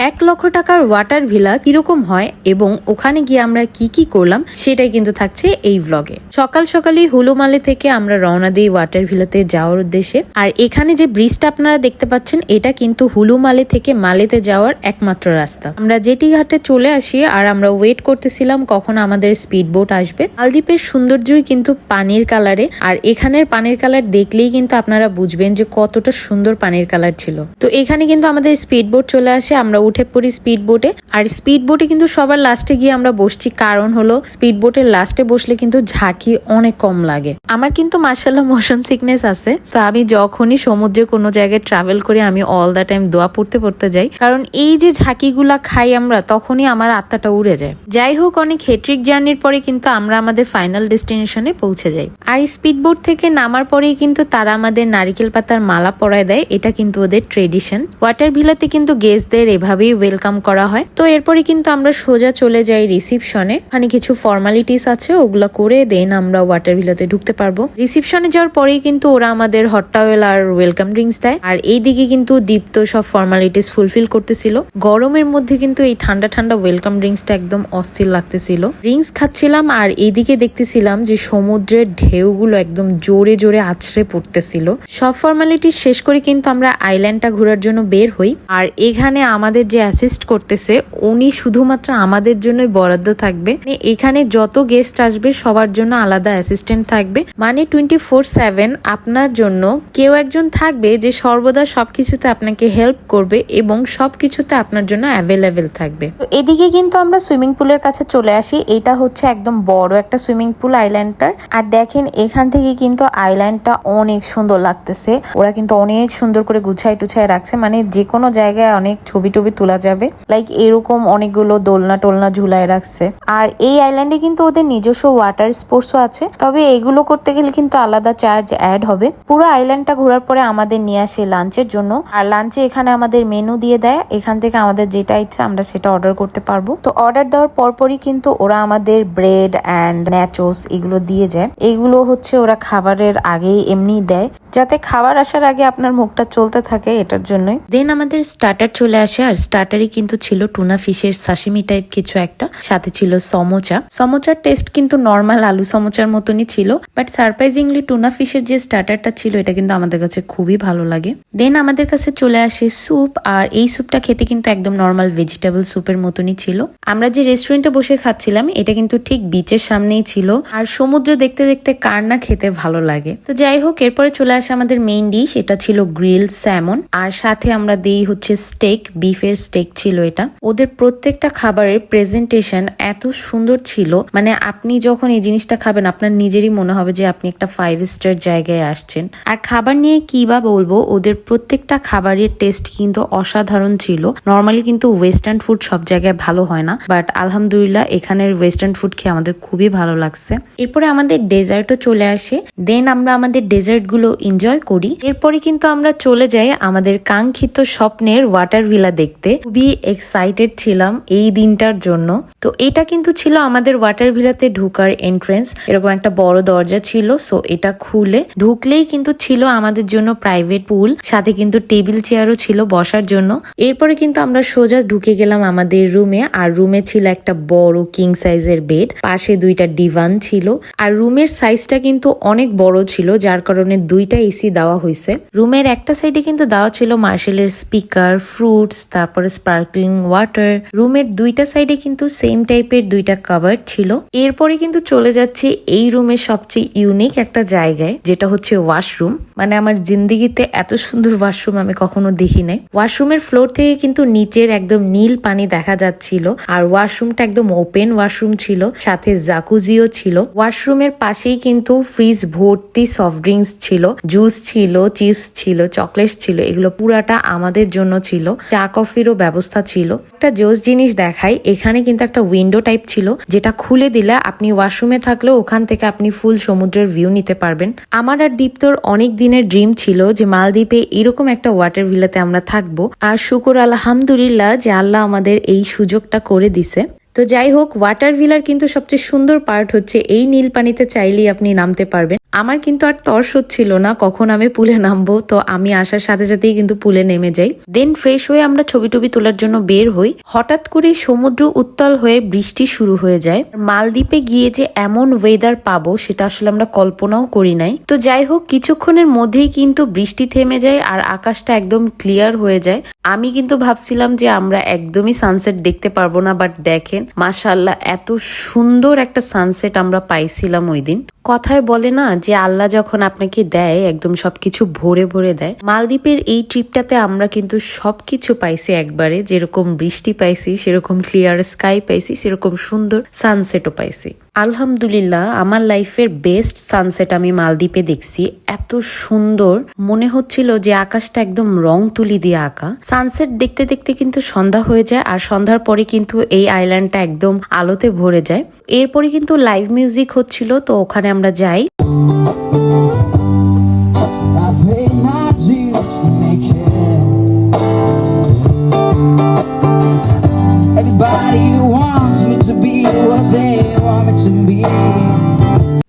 1,00,000 টাকার water villa কিরকম হয় এবং ওখানে গিয়ে আমরা কি কি করলাম সেটাই কিন্তু থাকছে এই ব্লগে। সকাল সকালই হুলুমালে থেকে আমরা রওনা দিই ওয়াটার ভিলাতে যাওয়ার উদ্দেশ্যে। আর এখানে যে ব্রিজটা আপনারা দেখতে পাচ্ছেন এটা কিন্তু হুলুমালে থেকে মালেতে যাওয়ার একমাত্র রাস্তা। আমরা জেটি ঘাটে চলে আসি আর আমরা ওয়েট করতেছিলাম কখন আমাদের স্পিড বোট আসবে। মালদ্বীপের সৌন্দর্যই কিন্তু পানির কালারে, আর এখানের পানির কালার দেখলেই কিন্তু আপনারা বুঝবেন যে কতটা সুন্দর পানির কালার ছিল। তো এখানে কিন্তু আমাদের স্পিড বোট চলে আসে, আমরা উঠে পড়ি স্পিড বোটে। আর স্পিড বোটে কিন্তু সবার লাস্টে গিয়ে আমরা বসছি, কারণ হলো স্পিড বোটের লাস্টে বসলে কিন্তু ঝাঁকি অনেক কম লাগে। আমার কিন্তু মাশাআল্লাহ মোশন সিকনেস আছে, তো আমি যখনই সমুদ্রে কোনো জায়গায় ট্রাভেল করি আমি অল দ্য টাইম দোয়া পড়তে যাই, কারণ এই যে ঝাঁকিগুলা খাই আমরা তখনই আমার আত্মাটা উড়ে যায়। যাই হোক, অনেক হেট্রিক জার্নির পরে কিন্তু আমরা আমাদের ফাইনাল ডেস্টিনেশনে পৌঁছে যাই। আর স্পিড বোট থেকে নামার পরেই কিন্তু তারা আমাদের নারিকেল পাতার মালা পরায় দেয়, এটা কিন্তু ওদের ট্রেডিশন। ওয়াটার ভিলাতে কিন্তু গেস্টদের এভাবেই ওয়েলকাম করা হয়। তো এরপরে কিন্তু আমরা সোজা চলে যাই রিসিপশনে। ওখানে কিছু ফর্মালিটিস আছে, ওগুলা করে দেন আমরা ওয়াটার ভিলাতে ঢুকতে পারবো। রিসিপশনে যাওয়ার পরেই কিন্তু ওরা আমাদের হট টাওয়েল আর ওয়েলকাম ড্রিঙ্কস দেয়। আর এইদিকে কিন্তু দীপ্ত সব ফর্মালিটিস ফুলফিল করতেছিল। গরমের মধ্যে কিন্তু এই ঠান্ডা ঠান্ডা ওয়েলকাম ড্রিঙ্কসটা একদম অস্থির লাগতেছিল। ড্রিঙ্কস খাচ্ছিলাম আর এইদিকে দেখতেছিলাম যে সমুদ্রের ঢেউগুলো একদম জোরে জোরে আছড়ে পড়তেছিল। সব ফর্মালিটিস শেষ করে কিন্তু আমরা আইল্যান্ডটা ঘোরার জন্য বের হই। আর এখানে আমাদের যে অ্যাসিস্ট করতেছে উনি শুধুমাত্র আমাদের জন্যই বরাদ্দ থাকবে। এখানে যত গেস্ট আসবে সবার জন্য আলাদা অ্যাসিস্ট্যান্ট থাকবে, মানে 24/7 আপনার জন্য কেউ একজন থাকবে যে সর্বদা সবকিছুতে আপনাকে হেল্প করবে এবং সবকিছুতে আপনার জন্য অ্যাভেলেবেল থাকবে। তো এদিকে কিন্তু আমরা সুইমিং পুলের কাছে চলে আসি। এটা হচ্ছে একদম বড় একটা সুইমিং পুল আইল্যান্ডটার। আর দেখেন এখান থেকে কিন্তু আইল্যান্ডটা অনেক সুন্দর লাগতেছে। ওরা কিন্তু অনেক সুন্দর করে গুছাই টুছাই রাখছে, মানে যে কোনো জায়গায় অনেক ছবি টবি তোলা যাবে। লাইক এরকম অনেকগুলো দোলনা টোলনা ঝুলায় রাখছে। আর এই আইল্যান্ডে কিন্তু ওদের নিজস্ব ওয়াটার স্পোর্টসও আছে, তবে এগুলো করতে গেলে কিন্তু আলাদা চার্জ অ্যাড হবে। পুরো আইল্যান্ডটা ঘোরার পরে আমাদের নিয়ে আসে লাঞ্চের জন্য। আর লাঞ্চে এখানে আমাদের মেনু দিয়ে দেয়, এখান থেকে আমাদের যেটা ইচ্ছা আমরা সেটা অর্ডার করতে পারবো। তো অর্ডার দেওয়ার পরপরই কিন্তু ওরা আমাদের ব্রেড অ্যান্ড ন্যাচোস এগুলো দিয়ে যায়। এগুলো হচ্ছে ওরা খাবারের আগেই এমনি দেয়, যাতে খাবার আসার আগে আপনার মুখটা চলতে থাকে, এটার জন্যই। দেন আমাদের স্টার্টার চলে আসে। আর স্টার্টারই কিন্তু ছিল টুনা ফিশের সাশিমি টাইপ কিছু একটা, সাথে ছিল সমোচা। সমোচার টেস্ট কিন্তু নর্মাল আলু সমোচার মতনই ছিল, বাট সারপ্রাইজিংলি টুনা ফিশের যে স্টার্টারটা ছিল এটা কিন্তু আমাদের কাছে খুবই ভালো লাগে। দেন আমাদের কাছে চলে আসে স্যুপ, আর এই স্যুপটা খেতে কিন্তু একদম নর্মাল ভেজিটেবল স্যুপের মতনই ছিল। আমরা যে রেস্টুরেন্টে বসে খাচ্ছিলাম এটা কিন্তু ঠিক বিচের সামনেই ছিল, আর সমুদ্র দেখতে দেখতে কার না খেতে ভালো লাগে। তো যাই হোক, এরপরে চলে আসে আমাদের মেইন ডিশ, এটা ছিল গ্রিল স্যামন। আর সাথে আমরা দিই হচ্ছে স্টেক, বিফের স্টেক ছিল এটা। ওদের প্রত্যেকটা খাবারের প্রেজেন্টেশন এত সুন্দর ছিল, মানে আপনি যখন এই জিনিসটা খাবেন আপনার নিজেরই মনে হবে যে আপনি একটা 5 স্টার জায়গায় আসছেন। আর খাবার নিয়ে কি বা বলবো, ওদের প্রত্যেকটা খাবারের টেস্ট কিন্তু অসাধারণ ছিল। নর্মালি কিন্তু ওয়েস্টার্ন ফুড সব জায়গায় ভালো হয় না, বাট আলহামদুলিল্লাহ এখানের ওয়েস্টার্ন ফুড খেয়ে আমাদের খুবই ভালো লাগছে। এরপরে আমাদের ডেজার্টও চলে আসে। দেন আমরা আমাদের ডেজার্ট গুলো এনজয় করি। এরপরে কিন্তু আমরা চলে যাই আমাদের কাঙ্ক্ষিত স্বপ্নের ওয়াটার ভিলা দেখতে। খুবই এক্সাইটেড ছিলাম এই দিনটার জন্য। তো এটা কিন্তু ছিল আমাদের ওয়াটার ভিলাতে ঢুকার এন্ট্রেন্স। এরকম একটা বড় দরজা ছিল, সো এটা খুলে ঢুকলেই কিন্তু ছিল আমাদের জন্য প্রাইভেট পুল, সাথে কিন্তু টেবিল চেয়ারও ছিল বসার জন্য। এরপরে কিন্তু আমরা সোজা ঢুকে গেলাম আমাদের রুমে। আর রুমে ছিল একটা বড় কিং সাইজের বেড, পাশে 2টা ডিভান ছিল। আর রুমের সাইজটা কিন্তু অনেক বড় ছিল, যার কারণে 2টা এসি দেওয়া হয়েছে। রুমের একটা সাইডে কিন্তু দেওয়া ছিল মার্শেলের স্পিকার, ফ্রুটস, তারপরে স্পার্কলিং ওয়াটার। রুমের 2টা সাইডে কিন্তু সেম টাইপের 2টা কাভার্ড ছিল। এরপরে কিন্তু চলে যাচ্ছে এই রুমের সবচেয়ে ইউনিক একটা জায়গায়, যেটা হচ্ছে ওয়াশরুম। মানে আমার জিন্দিগিতে এত সুন্দর ওয়াশরুম আমি কখনো দেখি নাই। ওয়াশরুমের ফ্লোর থেকে কিন্তু নিচের একদম নীল পানি দেখা যাচ্ছিল। আর ওয়াশরুমটা একদম ওপেন ওয়াশরুম ছিল, সাথে জাকুজিও ছিল। ওয়াশরুমের পাশেই কিন্তু ফ্রিজ ভর্তি সফট ড্রিঙ্কস ছিল, জুস ছিল, চিপস ছিল, চকলেট ছিল। এগুলো পুরাটা আমাদের জন্য ছিল। চা কফিরও ব্যবস্থা ছিল। একটা জোস জিনিস দেখাই, এখানে কিন্তু একটা উইন্ডো টাইপ ছিল, যেটা খুলে দিলে আপনি ওয়াশরুমে থাকলেও ওখান থেকে আপনি ফুল সমুদ্রের ভিউ নিতে পারবেন। আমার আর দীপ্তর অনেক দিনের ড্রিম ছিল যে মালদ্বীপে এরকম একটা ওয়াটার ভিলাতে আমরা থাকবো। আর শুকর আলহামদুলিল্লাহ যে আল্লাহ আমাদের এই সুযোগটা করে দিছে। তো যাই হোক, ওয়াটার ভিলার কিন্তু সবচেয়ে সুন্দর পার্ট হচ্ছে এই নীল পানিতে চাইলেই আপনি নামতে পারবেন। আমার কিন্তু আর তর্স হচ্ছিল না কখন আমি পুলে নামবো, তো আমি আসার সাথে সাথেই কিন্তু পুলে নেমে যাই। দেন ফ্রেশ হয়ে আমরা ছবি টবি তোলার জন্য বের হই। হঠাৎ করে সমুদ্র উত্তাল হয়ে বৃষ্টি শুরু হয়ে যায়। মালদ্বীপে গিয়ে যে এমন ওয়েদার পাবো সেটা আসলে আমরা কল্পনাও করি নাই। তো যাই হোক, কিছুক্ষণের মধ্যেই কিন্তু বৃষ্টি থেমে যায় আর আকাশটা একদম ক্লিয়ার হয়ে যায়। আমি কিন্তু ভাবছিলাম যে আমরা একদমই সানসেট দেখতে পারবো না, বাট দেখেন মাশাআল্লাহ এত সুন্দর একটা সানসেট আমরা পাইছিলাম ওই দিন। কথায় বলে না যে আল্লাহ যখন আপনাকে দেয় একদম সবকিছু ভরে ভরে দেয়। মালদ্বীপের এই ট্রিপটাতে আমরা কিন্তু সবকিছু পাইছি একবারে, যেরকম বৃষ্টি পাইছি, সেরকম ক্লিয়ার স্কাই পাইছি, সেরকম সুন্দর সানসেটও পাইছি। আলহামদুলিল্লাহ, আমার লাইফের বেস্ট সানসেট আমি মালদ্বীপে দেখছি। এত সুন্দর মনে হচ্ছিল যে আকাশটা একদম রং তুলি দিয়ে আঁকা। সানসেট দেখতে দেখতে কিন্তু সন্ধ্যা হয়ে যায়, আর সন্ধ্যার পরে কিন্তু এই আইল্যান্ডটা একদম আলোতে ভরে যায়। এরপরে কিন্তু লাইভ মিউজিক হচ্ছিল, তো ওখানে আমরা যাই।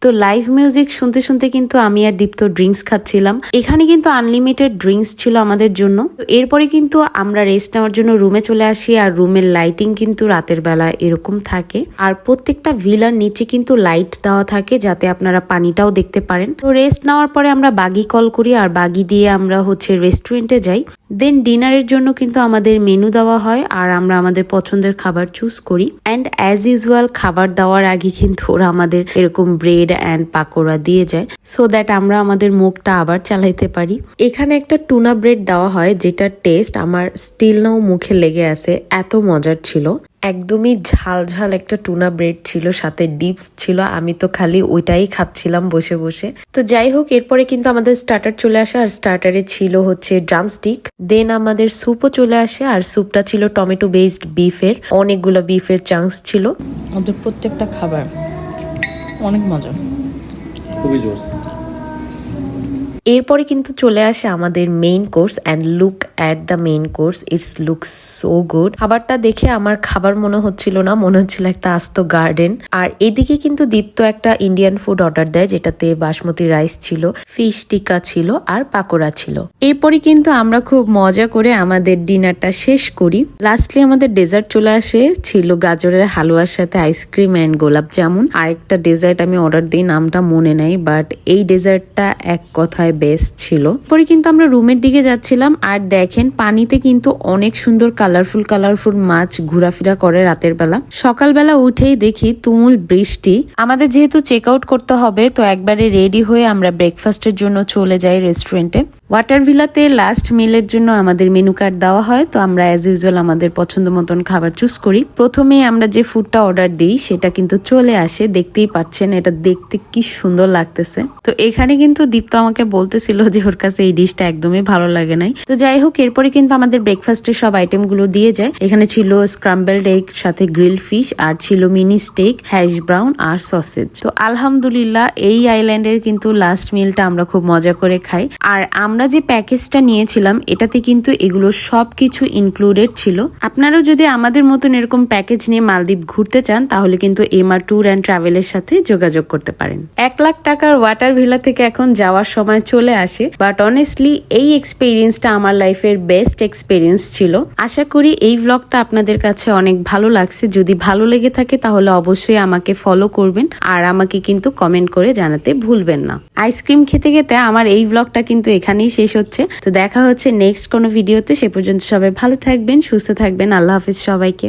তো লাইভ মিউজিক শুনতে শুনতে কিন্তু আমি আর দীপ্ত ড্রিঙ্কস খাচ্ছিলাম। এখানে কিন্তু আনলিমিটেড ড্রিঙ্কস ছিল আমাদের জন্য। তো এরপরে কিন্তু আমরা রেস্ট নেওয়ার জন্য রুমে চলে আসি, আর রুমের লাইটিং কিন্তু রাতের বেলা এরকম থাকে, আর প্রত্যেকটা ভিলার নিচে কিন্তু লাইট দেওয়া থাকে যাতে আপনারা পানিটাও দেখতে পারেন। তো রেস্ট নেওয়ার পরে আমরা বাগি কল করি, আর বাগি দিয়ে আমরা হচ্ছে রেস্টুরেন্টে যাই। দেন ডিনারের জন্য কিন্তু আমাদের মেনু দেওয়া হয়, আর আমরা আমাদের পছন্দের খাবার চুজ করি। অ্যান্ড অ্যাজ ইউজুয়াল খাবার দেওয়ার আগে কিন্তু ওরা আমাদের এরকম ব্রেড অ্যান্ড পাকোড়া দিয়ে যায়, সো দ্যাট আমরা আমাদের মুখটা আবার চালাইতে পারি। এখানে একটা টুনা ব্রেড দেওয়া হয়, যেটার টেস্ট আমার স্টিল নাও মুখে লেগে আছে, এত মজার ছিল। একদমই ঝাল ঝাল একটা টুনা ব্রেড ছিল, সাথে ডিপস ছিল। আমি তো খালি ওইটাই খাচ্ছিলাম বসে বসে। তো যাই হোক, এরপরে কিন্তু আমাদের স্টার্টার চলে আসে, আর স্টার্টারে ছিল হচ্ছে ড্রামস্টিক। দেন আমাদের স্যুপও চলে আসে, আর স্যুপটা ছিল টমেটো বেসড বিফের। অনেকগুলো বিফের চাংস ছিল। ওদের প্রত্যেকটা খাবার অনেক মজা, খুবই জোস। এরপরে কিন্তু চলে আসে আমাদের main course. And look at the main course, it's look so good. খাবারটা দেখে আমার খাবার মনে হচ্ছিল না, মনে হচ্ছিল একটা আস্ত গার্ডেন। আর এদিকে কিন্তু দীপ্ত একটা ইন্ডিয়ান ফুড অর্ডার দেয়, যেটাতে বাসমতি রাইস ছিল, ফিশ টিক্কা ছিল, আর পাকোড়া ছিল। এরপরে কিন্তু আমরা খুব মজা করে আমাদের ডিনারটা শেষ করি। লাস্টলি আমাদের ডেজার্ট চলে আসে, ছিল গাজরের হালুয়ার সাথে আইসক্রিম অ্যান্ড গোলাপ জামুন। আরেকটা ডেজার্ট আমি অর্ডার দিই, নামটা মনে নাই, বাট এই ডেজার্টটা এক কথায় বেস্ট ছিল। পরে কিন্তু আমরা রুমের দিকে যাচ্ছিলাম, আর দেখেন পানিতে কিন্তু অনেক সুন্দর কালারফুল মাছ ঘোরাফেরা করে রাতের বেলা। সকালবেলা উঠেই দেখি তুমুল বৃষ্টি। আমাদের যেহেতু চেক আউট করতে হবে, তো একবারে রেডি হয়ে আমরা ব্রেকফাস্টের জন্য চলে যাই রেস্টুরেন্টে। ওয়াটার ভিলাতে লাস্ট মিলের জন্য আমাদের মেনু কার্ড দেওয়া হয়, তো আমরা অ্যাজ ইউজুয়াল আমাদের পছন্দ মতন খাবার চুজ করি। প্রথমে আমরা যে ফুডটা অর্ডার দিই সেটা কিন্তু চলে আসে, দেখতেই পাচ্ছেন এটা দেখতে কি সুন্দর লাগতেছে। তো এখানে কিন্তু দীপ্ত আমাকে বলতেছিল যে ওর কাছে এই ডিশটা একদমই ভালো লাগে নাই। তো যাই হোক, এরপরে কিন্তু আমাদের ব্রেকফাস্টের সব আইটেম গুলো দিয়ে যায়। এখানে ছিল স্ক্রাম্বলড এগ সাথে গ্রিল ফিশ, আর ছিল মিনি স্টেক, হ্যাশ ব্রাউন আর সসেজ। তো আলহামদুলিল্লাহ এই আইল্যান্ডের কিন্তু লাস্ট মিলটা আমরা খুব মজা করে খাই। আর আমরা যে প্যাকেজটা নিয়েছিলাম এটাতে কিন্তু এগুলো সবকিছু ইনক্লুডেড ছিল। আপনারাও যদি আমাদের মতন এরকম প্যাকেজ নিয়ে মালদ্বীপ ঘুরতে চান, তাহলে কিন্তু এমআর ট্যুর অ্যান্ড ট্রাভেলের সাথে যোগাযোগ করতে পারেন। 1 লাখ টাকার ওয়াটার ভিলা থেকে এখন যাওয়ার সময় চলে আসে, বাট অনেস্টলি এই এক্সপিরিয়েন্সটা আমার লাইফের বেস্ট এক্সপিরিয়েন্স ছিল। আশা করি এই ব্লগটা আপনাদের কাছে অনেক ভালো লাগছে। যদি ভালো লেগে থাকে তাহলে অবশ্যই আমাকে ফলো করবেন, আর আমাকে কিন্তু কমেন্ট করে জানাতে ভুলবেন না। আইসক্রিম খেতে খেতে আমার এই ব্লগটা কিন্তু এখানেই শেষ হচ্ছে। তো দেখা হচ্ছে নেক্সট কোনো ভিডিওতে। সে পর্যন্ত সবাই ভালো থাকবেন, সুস্থ থাকবেন। আল্লাহ হাফিজ সবাইকে।